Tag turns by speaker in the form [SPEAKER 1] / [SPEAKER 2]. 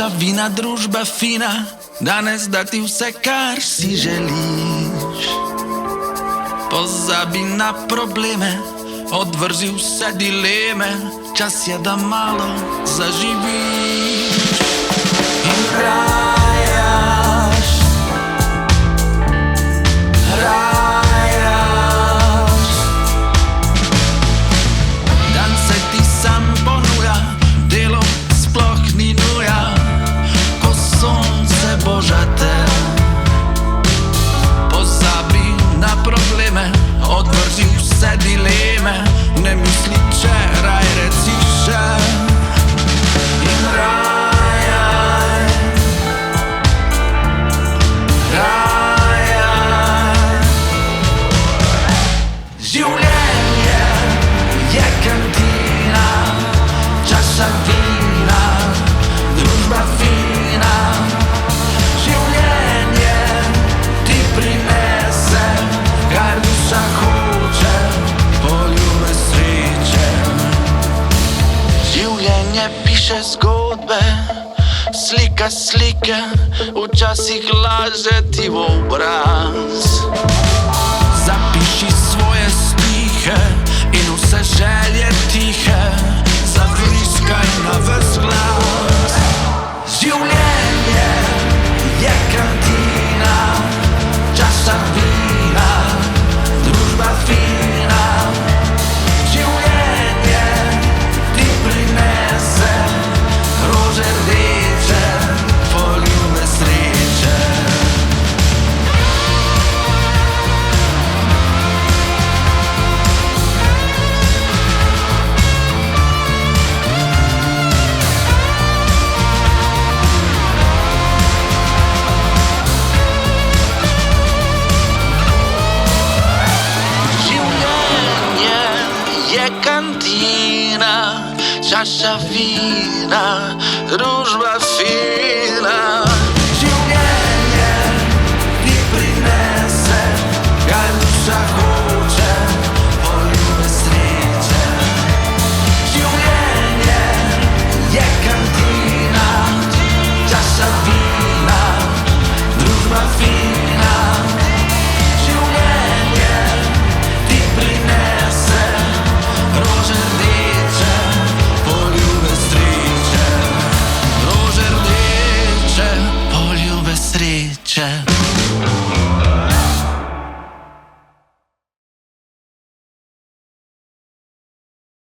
[SPEAKER 1] Čaša vina, družba fina, danes da ti vse, kar si želiš. Pozabi na probleme, odvrzi vse dileme, čas je, da malo zaživiš. In rajaš, rajaš. Dan se ti sam ponuja, delo sploh ni nuja, ko sonce božate. Pozabi na probleme, odvrzi vse dileme, ne misli včeraj, reci še. In rajaj, rajaj. Življenje je kantina, čaša vina, družba fina. Življenje ti prinese, kar duša hoče, poljube sreče. Življenje piše zgodbe, slika slike, včasih laže ti v obraz. Zapiši svoje stihe in vse želje tihe, zavriskaj na ves glas. Življenje je kantina, čaša vina, družba fina. Življenje ti prinese rože rdeče, poljube sreče. Je kantina, čaša vina, družba fina.